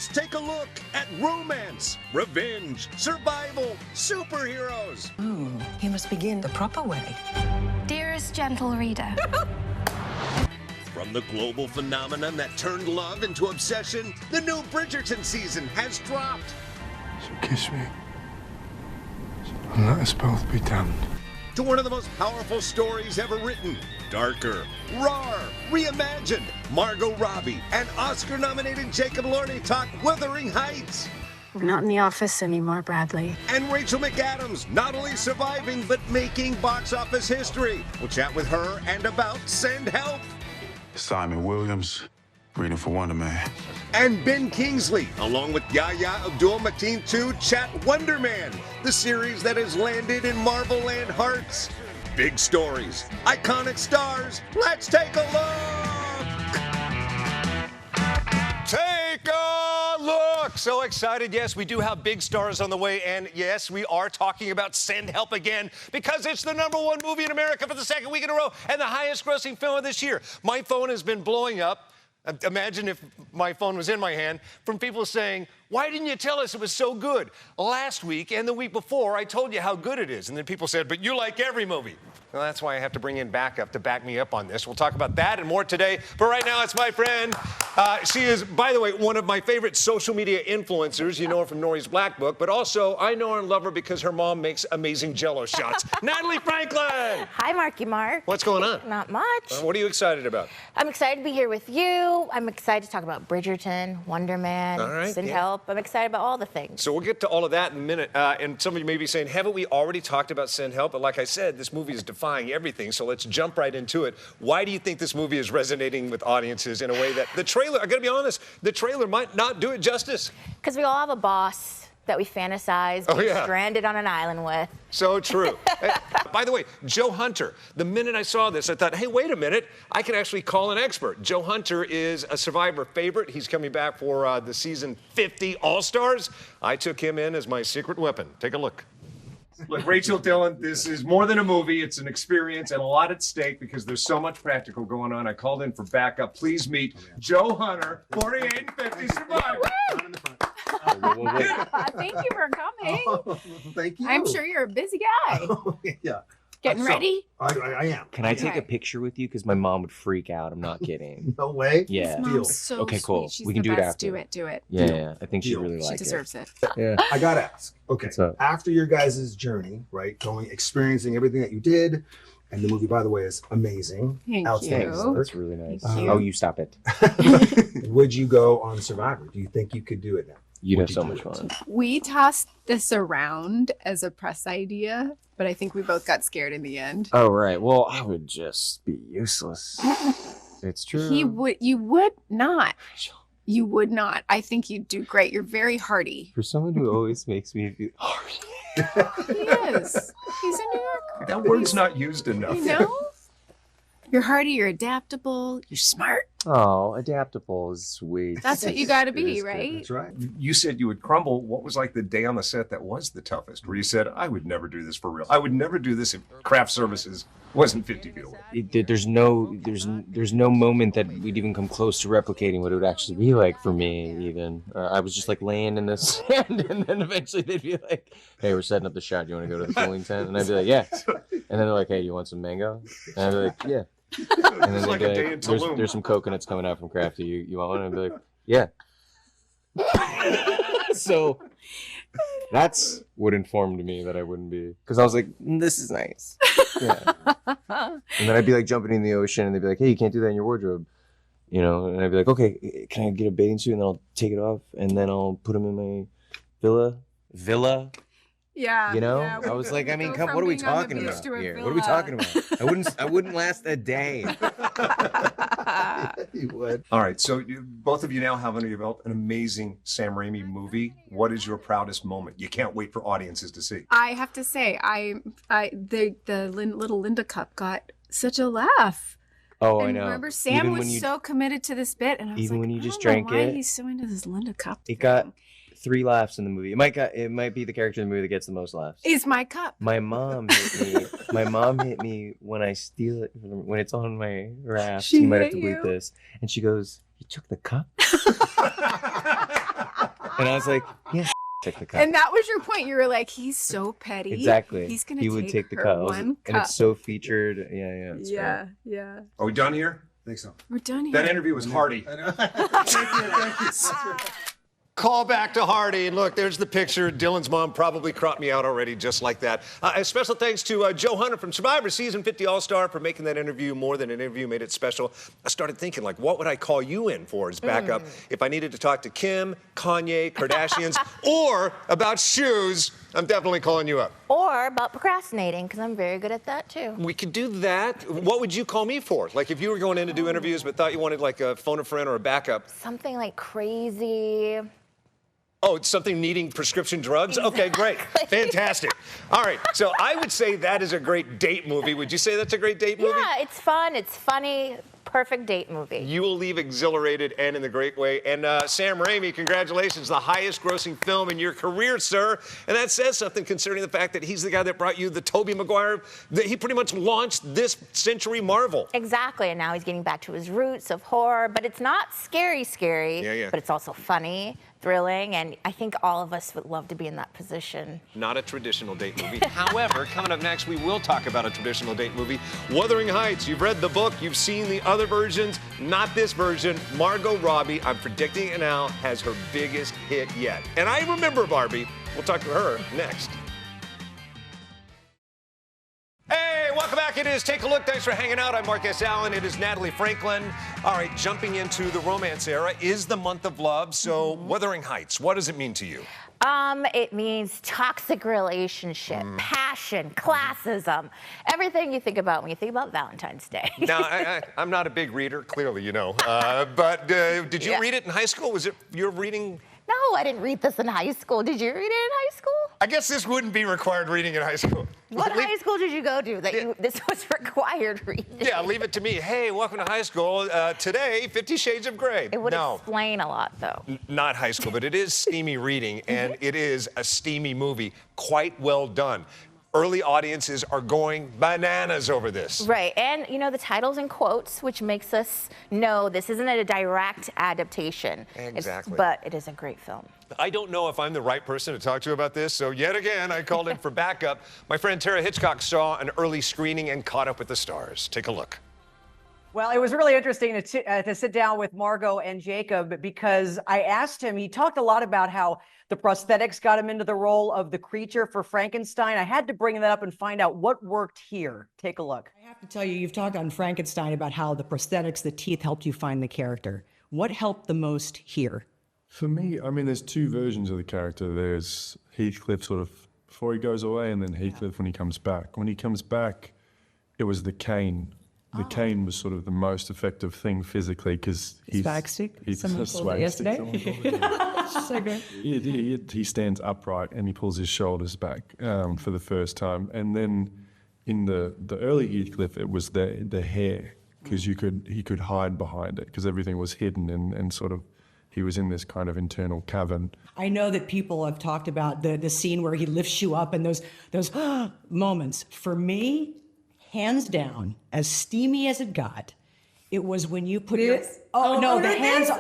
Let's take a look at romance, revenge, survival, superheroes. You must begin the proper way. Dearest gentle reader. From the global phenomenon that turned love into obsession, the new Bridgerton season has dropped. So kiss me, and let us both be damned. To one of the most powerful stories ever written. Darker, raw, reimagined. Margot Robbie and Oscar-nominated Jacob Elordi talk Wuthering Heights. We're not in the office anymore, Bradley. And Rachel McAdams not only surviving, but making box office history. We'll chat with her and about Send Help. Simon Williams, reading for Wonder Man. And Ben Kingsley, along with Yahya Abdul-Mateen 2, chat Wonder Man, the series that has landed in Marvel Land hearts. Big stories, iconic stars. Let's take a look! Take a look! So excited. Yes, we do have big stars on the way. And yes, we are talking about Send Help again because it's the #1 movie in America for the second week in a row and the highest grossing film of this year. My phone has been blowing up. Imagine if my phone was in my hand, from people saying, why didn't you tell us it was so good? Last week and the week before, I told you how good it is. And then people said, but you like every movie. Well, that's why I have to bring in backup to back me up on this. We'll talk about that and more today. But right now, it's my friend. She is, by the way, one of my favorite social media influencers. You know her from Nori's Black Book. But also, I know her and love her because her mom makes amazing Jell-O shots. Natalie Franklin! Hi, Marky Mark. What's going on? Not much. What are you excited about? I'm excited to be here with you. I'm excited to talk about Bridgerton, Wonder Man, All right, Send yeah. Help. I'm excited about all the things. So we'll get to all of that in a minute. And some of you may be saying, haven't we already talked about Send Help? But like I said, this movie is defying everything. So let's jump right into it. Why do you think this movie is resonating with audiences in a way that the trailer, I gotta be honest, the trailer might not do it justice? Because we all have a boss that we fantasize being stranded on an island with. So true. By the way, Joe Hunter, the minute I saw this, I thought, hey, wait a minute, I can actually call an expert. Joe Hunter is a Survivor favorite. He's coming back for the season 50 All-Stars. I took him in as my secret weapon. Take a look. Look, Rachel Dillon, this is more than a movie. It's an experience and a lot at stake because there's so much practical going on. I called in for backup. Please meet Joe Hunter, 48 and 50 Survivor. Thank you for coming. Oh, thank you. I'm sure you're a busy guy. Yeah. Getting ready? I am. Can I take a picture with you? Because my mom would freak out. I'm not kidding. No way. Yeah. His mom's so Okay, cool. sweet. She's We can the do it best. after. Do it. Yeah. I think she'd really She like deserves it. it. I gotta ask. Okay. What's up? After your guys' journey, right, experiencing everything that you did, and the movie, by the way, is amazing. Thank Outstanding you. work. That's really nice. Thank you. Oh, you stop it. Would you go on Survivor? Do you think you could do it now? You'd Would have so you much do it? fun. We tossed this around as a press idea, but I think we both got scared in the end. Oh, right. Well, I would just be useless. It's true. You would not. You would not. I think you'd do great. You're very hardy. For someone who always makes me feel He is. He's a New Yorker. That word's not used enough. You know? You're hardy, you're adaptable, you're smart. Oh, adaptable is sweet. That's what you gotta It be, is good. right? That's right. You said you would crumble. What was like the day on the set that was the toughest? Where you said, I would never do this for real. I would never do this if craft services wasn't 50 feet away. There's no moment that we'd even come close to replicating what it would actually be like for me. Even I was just like laying in the sand, and then eventually they'd be like, "Hey, we're setting up the shot. You want to go to the cooling tent?" And I'd be like, "Yeah." And then they're like, "Hey, you want some mango?" And I'd be like, "Yeah." And then It's like they'd a be day in Tulum. there's some coconuts coming out from Crafty. You want one? And I'd be like, "Yeah." So that's what informed me that I wouldn't be, because I was like, this is nice. Yeah. And then I'd be like jumping in the ocean, and they'd be like, hey, you can't do that in your wardrobe. You know, and I'd be like, okay, can I get a bathing suit? And then I'll take it off, and then I'll put them in my villa. Yeah. You know, yeah, I was like, I mean, go come, from what are we being on the talking beach about to a here? What are we villa. talking about? I wouldn't last a day. You would. All right, so both of you now have under your belt an amazing Sam Raimi movie. What is your proudest moment? You can't wait for audiences to see. I have to say, the little Linda cup got such a laugh. Oh, and I know. Remember, Sam Even was when you- so committed to this bit, and I was Even like, when you I just don't know drank why it, he's so into this Linda cup. It got 3 laughs in the movie. It might be the character in the movie that gets the most laughs. It's my cup. My mom hit me. My mom hit me when I steal it, when it's on my raft. She You might have hit to bleep you? this. And she goes, "You took the cup?" And I was like, yeah, take the cup. And that was your point. You were like, he's so petty. Exactly. He's gonna he would take the her cup. one And it's so featured. Yeah. It's Yeah, yeah. Are we done here? I think so. We're done here. That interview was hearty. Thank you. Call back to Hardy, and look, there's the picture. Dylan's mom probably cropped me out already, just like that. A special thanks to Joe Hunter from Survivor Season 50 All-Star for making that interview more than an interview, made it special. I started thinking, like, what would I call you in for as backup if I needed to talk to Kim, Kanye, Kardashians, or about shoes? I'm definitely calling you up. Or about procrastinating, because I'm very good at that too. We could do that. What would you call me for? Like, if you were going in to do interviews but thought you wanted, like, a phone a friend or a backup. Something like crazy. Oh, it's something needing prescription drugs? Okay, great. Fantastic. All right, so I would say that is a great date movie. Would you say that's a great date movie? Yeah, it's fun, it's funny, perfect date movie. You will leave exhilarated and in a great way. And Sam Raimi, congratulations, the highest grossing film in your career, sir. And that says something concerning the fact that he's the guy that brought you the Tobey Maguire, that he pretty much launched this century Marvel. Exactly, and now he's getting back to his roots of horror, but it's not scary, Yeah. but it's also funny, thrilling, and I think all of us would love to be in that position. Not a traditional date movie. However, coming up next, we will talk about a traditional date movie, Wuthering Heights. You've read the book, you've seen the other versions, not this version. Margot Robbie, I'm predicting it now, has her biggest hit yet. And I remember Barbie. We'll talk to her next. Hey, welcome back. It is Take a Look. Thanks for hanging out. I'm Mark S. Allen. It is Natalie Franklin. All right, jumping into the romance era is the month of love. So, Wuthering Heights, what does it mean to you? It means toxic relationship, passion, classism, everything you think about when you think about Valentine's Day. Now, I'm not a big reader, clearly, you know. But did you read it in high school? Was it your reading? No, I didn't read this in high school. Did you read it in high school? I guess this wouldn't be required reading in high school. What high school did you go to that this was required reading? Yeah, leave it to me. Hey, welcome to high school. Today, 50 Shades of Grey. It would explain a lot, though. Not high school, but it is steamy reading, and it is a steamy movie. Quite well done. Early audiences are going bananas over this. Right, and you know, the title's in quotes, which makes us know this isn't a direct adaptation. Exactly. But it is a great film. I don't know if I'm the right person to talk to about this, so yet again, I called in for backup. My friend Tara Hitchcock saw an early screening and caught up with the stars. Take a look. Well, it was really interesting to sit down with Margot and Jacob because I asked him, he talked a lot about how the prosthetics got him into the role of the creature for Frankenstein. I had to bring that up and find out what worked here. Take a look. I have to tell you, you've talked on Frankenstein about how the prosthetics, the teeth helped you find the character. What helped the most here? For me, I mean, there's two versions of the character. There's Heathcliff sort of before he goes away, and then Heathcliff when he comes back. When he comes back, it was the cane. The cane was sort of the most effective thing physically because he's swag stick. He's Someone a called swag it yesterday. Stick. So good. He stands upright and he pulls his shoulders back for the first time. And then in the early Heathcliff, it was the hair because he could hide behind it because everything was hidden and sort of he was in this kind of internal cavern. I know that people have talked about the scene where he lifts you up and those moments. For me, hands down, as steamy as it got, it was when you put the hands.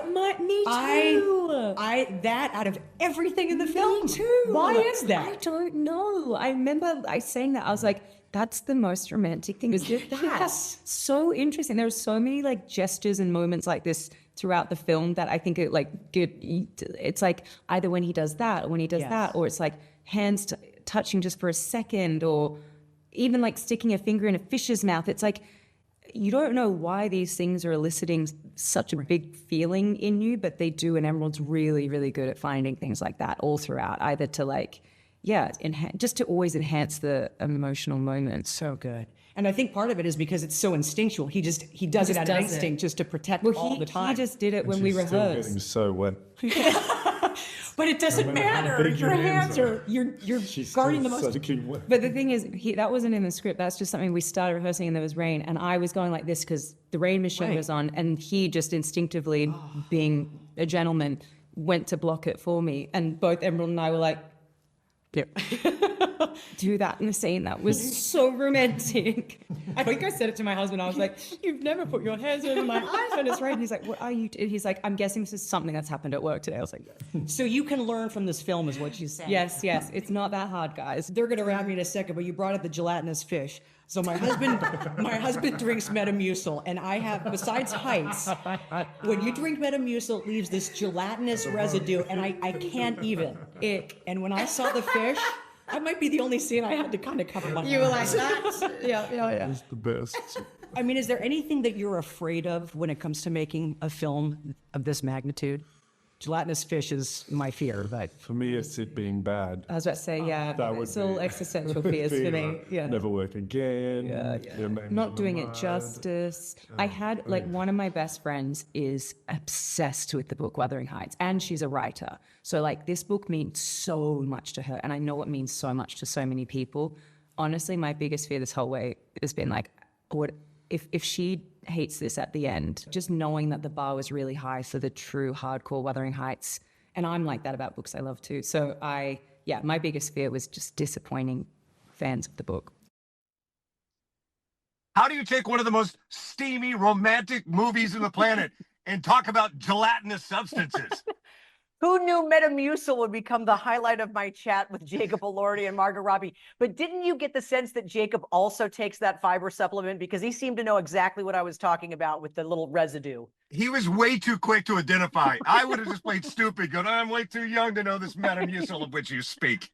Me too. That out of everything in the film. Me too. Why is that? I don't know. I remember I saying that. I was like, that's the most romantic thing. That's so interesting. There are so many like gestures and moments like this throughout the film that I think it's like either when he does that or when he does that, or it's like hands touching just for a second, or even like sticking a finger in a fish's mouth. It's like, you don't know why these things are eliciting such a big feeling in you, but they do. And Emerald's really, really good at finding things like that all throughout, either to like, just to always enhance the emotional moment. So good. And I think part of it is because it's so instinctual. He does it out of instinct just to protect all the time. He just did it when we rehearsed. Still getting so wet. But it doesn't matter. Your hands are you're guarding the most. But the thing is, that wasn't in the script. That's just something we started rehearsing and there was rain, and I was going like this because the rain machine was on, and he just instinctively, being a gentleman, went to block it for me. And both Emerald and I were like, yep. do that in the scene. That was so romantic. I think I said it to my husband. I was like, "You've never put your hands over my eyes when it's right." And he's like, "What are you?" He's like, "I'm guessing this is something that's happened at work today." I was like, So you can learn from this film, is what she's saying. "Yes, yes, it's not that hard, guys." They're going to wrap me in a second, but you brought up the gelatinous fish. So my husband drinks Metamucil, and I have, besides heights, when you drink Metamucil, it leaves this gelatinous residue, and I can't even. And when I saw the fish, that might be the only scene I had to kind of cover my You were like, eyes. "That?" Yeah. It's the best. I mean, is there anything that you're afraid of when it comes to making a film of this magnitude? Gelatinous fish is my fear, but For me, it's it being bad. I was about to say, yeah, That would it's all be- existential fears for me. Yeah. Never work again. Not doing it justice. I had, like, one of my best friends is obsessed with the book Wuthering Heights, and she's a writer. So, like, this book means so much to her, and I know it means so much to so many people. Honestly, my biggest fear this whole way has been, like, what if she hates this at the end, just knowing that the bar was really high for the true hardcore Wuthering Heights. And I'm like that about books I love too. So my biggest fear was just disappointing fans of the book. How do you take one of the most steamy, romantic movies on the planet and talk about gelatinous substances? Who knew Metamucil would become the highlight of my chat with Jacob Elordi and Margot Robbie? But didn't you get the sense that Jacob also takes that fiber supplement? Because he seemed to know exactly what I was talking about with the little residue. He was way too quick to identify. I would have just played stupid, going, I'm way too young to know this Metamucil of which you speak.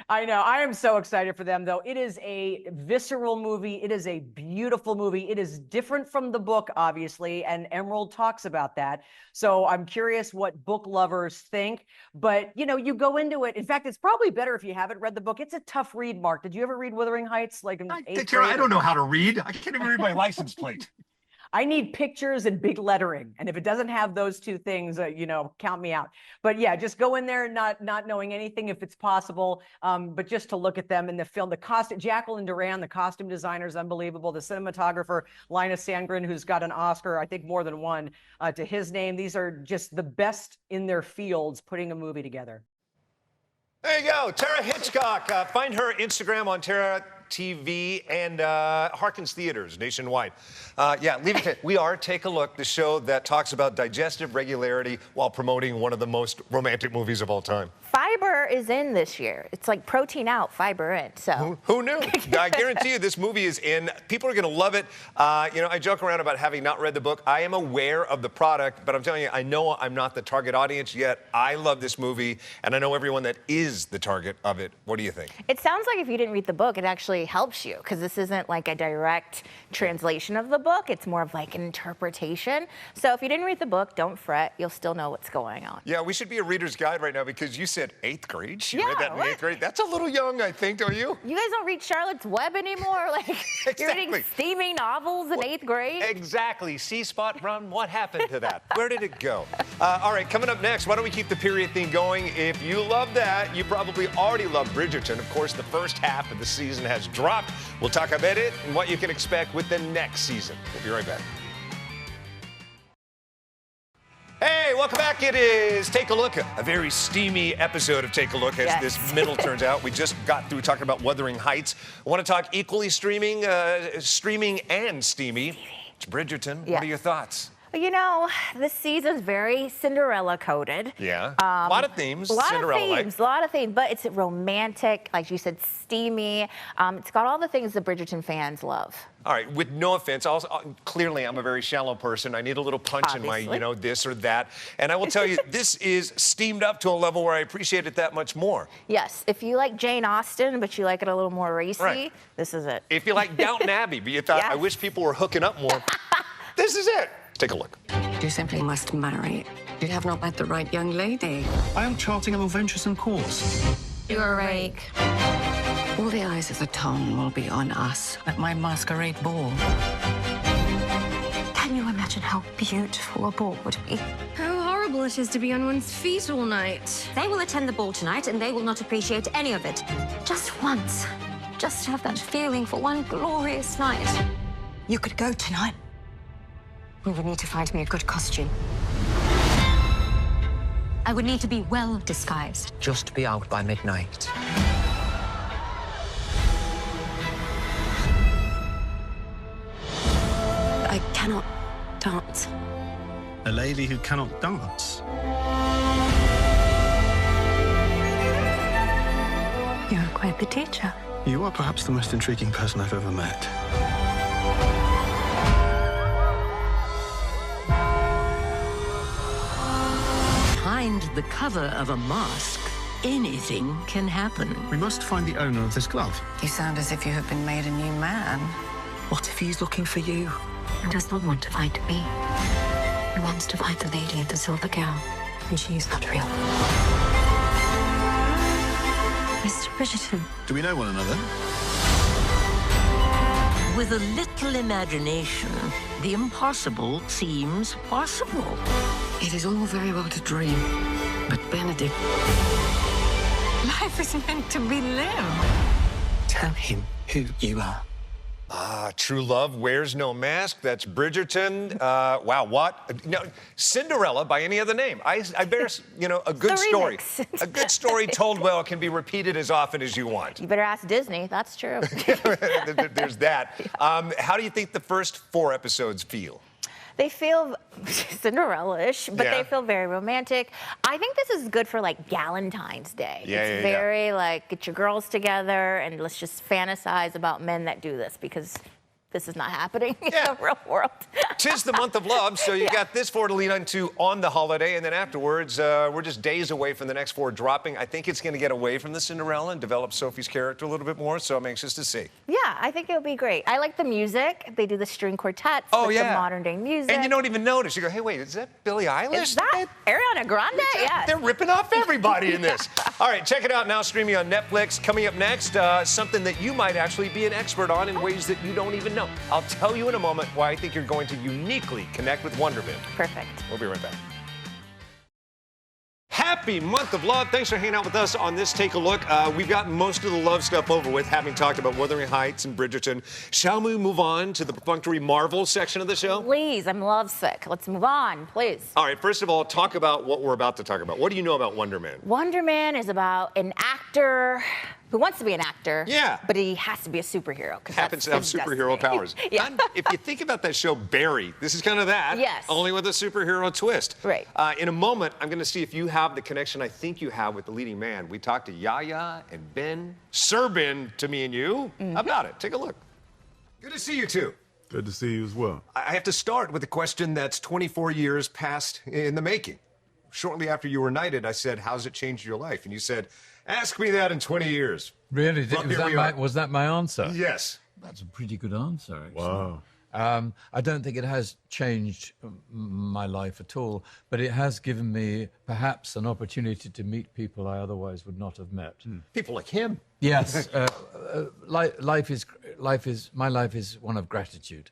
I know. I am so excited for them, though. It is a visceral movie. It is a beautiful movie. It is different from the book, obviously, and Emerald talks about that. So I'm curious what book lovers think. But, you know, you go into it. In fact, it's probably better if you haven't read the book. It's a tough read, Mark. Did you ever read Wuthering Heights? Like in eighth grade? I don't know how to read. I can't even read my license plate. I need pictures and big lettering. And if it doesn't have those two things, you know, count me out. But yeah, just go in there not knowing anything if it's possible, but just to look at them in the film. The costume, Jacqueline Duran, the costume designer, is unbelievable. The cinematographer, Linus Sandgren, who's got an Oscar, I think more than one, to his name. These are just the best in their fields putting a movie together. There you go, Tara Hitchcock. Find her Instagram on Tara TV and Harkins Theaters nationwide. Leave it to We Are Take a Look, the show that talks about digestive regularity while promoting one of the most romantic movies of all time. Fiber is in this year. It's like protein out, fiber in. So who knew? I guarantee you this movie is in. People are going to love it. You know, I joke around about having not read the book. I am aware of the product, but I'm telling you, I know I'm not the target audience yet. I love this movie, and I know everyone that is the target of it. What do you think? it sounds like if you didn't read the book, it actually helps you, because this isn't like a direct translation of the book. It's more of like an interpretation. So if you didn't read the book, don't fret. You'll still know what's going on. Yeah, we should be a reader's guide right now, because you said 8th grade. She Yeah, read that in what? 8th grade. That's a little young, I think, don't you? You guys don't read Charlotte's Web anymore? Like, you're reading steamy novels in 8th grade? Exactly. C-Spot Run, what happened to that? Where did it go? All right, coming up next, why don't we keep the period theme going? If you love that, you probably already love Bridgerton. Of course, the first half of the season has dropped. We'll talk about it and what you can expect with the next season. We'll be right back. Hey, welcome back. It is Take a Look, a very steamy episode of Take a Look as this middle turns out. We just got through talking about Wuthering Heights. I want to talk equally streaming and steamy. It's Bridgerton. What are your thoughts? You know, this season's very Cinderella-coded. Yeah, a lot of themes, A lot of themes, but it's romantic, like you said, steamy. It's got all the things the Bridgerton fans love. All right, with no offense, also, clearly I'm a very shallow person. I need a little punch in my, you know, this or that. And I will tell you, this is steamed up to a level where I appreciate it that much more. Yes, if you like Jane Austen, but you like it a little more racy, this is it. If you like Downton Abbey, but you thought, I wish people were hooking up more, this is it. Take a look. You simply must marry. You have not met the right young lady. I am charting a more venturesome course. You're a rake. All the eyes of the town will be on us at my masquerade ball. Can you imagine how beautiful a ball would be? How horrible it is to be on one's feet all night. They will attend the ball tonight, and they will not appreciate any of it. Just once. Just to have that feeling for one glorious night. You could go tonight. We would need to find me a good costume. I would need to be well disguised. Just be out by midnight. cannot dance. A lady who cannot dance. You're quite the teacher. You are perhaps the most intriguing person I've ever met. Behind the cover of a mask, anything can happen. We must find the owner of this glove. You sound as if you have been made a new man. What if he's looking for you? He does not want to fight me. He wants to fight the lady in the silver gown, and she is not real. Mr. Bridgerton. Do we know one another? With a little imagination, the impossible seems possible. It is all very well to dream, but Benedict, life is meant to be lived. Tell him who you are. Ah, True Love Wears No Mask. That's Bridgerton. Wow, what? No, Cinderella by any other name. I bear, a good story. A good story told well can be repeated as often as you want. You better ask Disney. That's true. There's that. How do you think the first 4 episodes feel? They feel Cinderella-ish, but Yeah. they feel very romantic. I think this is good for like Galentine's Day. Yeah, it's yeah, very like get your girls together and let's just fantasize about men that do this because this is not happening in the real world. 'Tis the month of love, so you got this 4 to lean into on the holiday, and then afterwards, we're just days away from the next 4 dropping. I think it's going to get away from the Cinderella and develop Sophie's character a little bit more, so I'm anxious to see. Yeah, I think it'll be great. I like the music. They do the string quartets with the modern day music. And you don't even notice. You go, hey, wait, is that Billie Eilish? Is that Ariana Grande? Yeah. They're ripping off everybody in this. All right, check it out now, streaming on Netflix. Coming up next, something that you might actually be an expert on in ways that you don't even know. I'll tell you in a moment why I think you're going to uniquely connect with Wonder Man. Perfect. We'll be right back. Happy month of love. Thanks for hanging out with us on this Take a Look. We've got most of the love stuff over with, having talked about Wuthering Heights and Bridgerton. Shall we move on to the perfunctory Marvel section of the show? Please, I'm lovesick. Let's move on, please. All right, first of all, talk about what we're about to talk about. What do you know about Wonder Man? Wonder Man is about an actor who wants to be an actor. Yeah. But he has to be a superhero. Happens to have superhero powers. Yeah. And if you think about that show, Barry, this is kind of that. Yes. Only with a superhero twist. Right. In a moment, I'm going to see if you have the connection I think you have with the leading man. We talked to Yaya and Ben, Sir Ben, to me and you, about it. Take a look. Good to see you two. Good to see you as well. I have to start with a question that's 24 years past in the making. Shortly after you were knighted, I said, how's it changed your life? And you said, ask me that in 20 years. Really? Well, here we are. Was that my answer? Yes. That's a pretty good answer, actually. Wow. I don't think it has changed my life at all, but it has given me perhaps an opportunity to meet people I otherwise would not have met. People like him. Yes. My life is one of gratitude.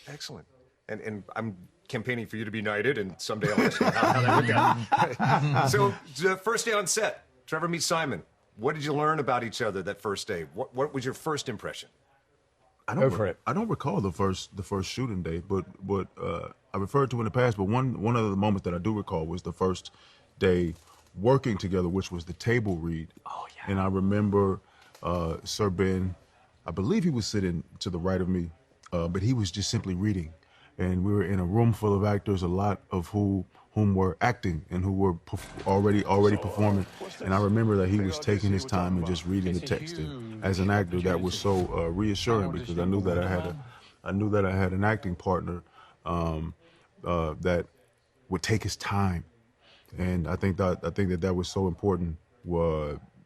Excellent. And I'm campaigning for you to be knighted, and someday I'll ask you how that worked out. So, the first day on set, Trevor meets Simon. What did you learn about each other that first day? What was your first impression? I don't recall the first shooting day, but I referred to in the past. But one of the moments that I do recall was the first day working together, which was the table read. Oh yeah. And I remember Sir Ben. I believe he was sitting to the right of me, but he was just simply reading. And we were in a room full of actors, a lot of whom were acting and who were already performing. And I remember that he was taking his time and just reading the text. And as an actor, that was so reassuring because I knew that I had an acting partner that would take his time. And I think that was so important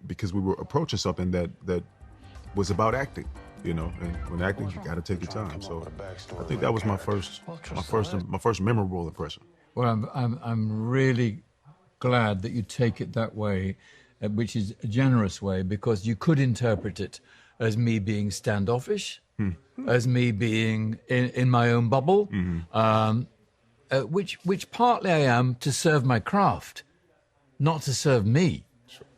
because we were approaching something that was about acting. And when acting, you got to take your time. So I think that was my first memorable impression. Well, I'm really glad that you take it that way, which is a generous way, because you could interpret it as me being standoffish, as me being in my own bubble, which partly I am to serve my craft, not to serve me,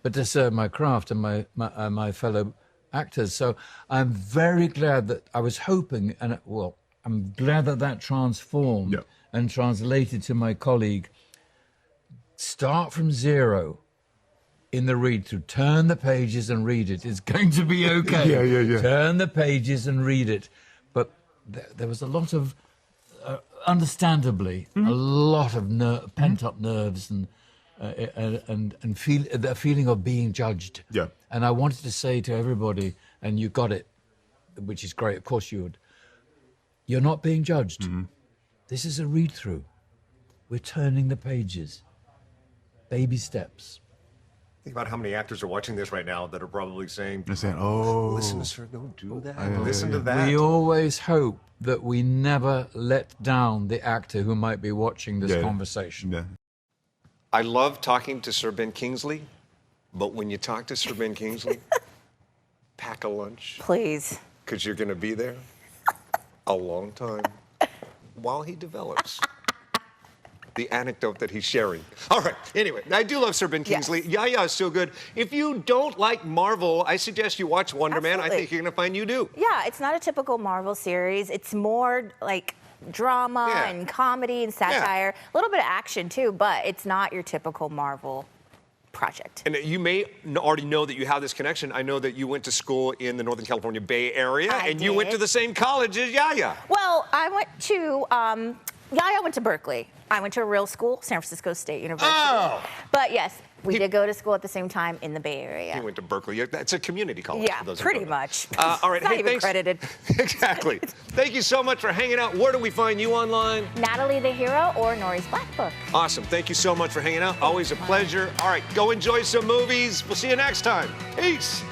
but to serve my craft and my fellow actors. So I'm very glad that I was hoping, I'm glad that transformed and translated to my colleague. Start from zero in the read through. Turn the pages and read it. It's going to be okay. Yeah. Turn the pages and read it. But there was a lot of understandably, a lot of pent-up nerves and the feeling of being judged. Yeah. And I wanted to say to everybody, and you got it, which is great, of course you would, you're not being judged. This is a read-through. We're turning the pages. Baby steps. Think about how many actors are watching this right now that are probably saying, They're saying, oh. listen to sir, don't do that. Listen to that. We always hope that we never let down the actor who might be watching this conversation. Yeah. I love talking to Sir Ben Kingsley, but when you talk to Sir Ben Kingsley, pack a lunch. Please. Because you're going to be there a long time while he develops the anecdote that he's sharing. All right, anyway, I do love Sir Ben Kingsley. Yaya is so good. If you don't like Marvel, I suggest you watch Wonder Man. I think you're going to find you do. Yeah, it's not a typical Marvel series. It's more like drama and comedy and satire. A little bit of action too, but it's not your typical Marvel project. And you may already know that you have this connection. I know that you went to school in the Northern California Bay Area, and you went to the same college as Yaya. Well, I went to, Yaya went to Berkeley. I went to a real school, San Francisco State University. Oh! But yes, we did go to school at the same time in the Bay Area. He went to Berkeley. That's a community college. Yeah, for those who pretty don't know. much. All right, It's not even thanks. credited. Exactly. Thank you so much for hanging out. Where do we find you online? Natalie the Hero or Nori's Black Book. Awesome. Thank you so much for hanging out. Always a pleasure. All right, go enjoy some movies. We'll see you next time. Peace.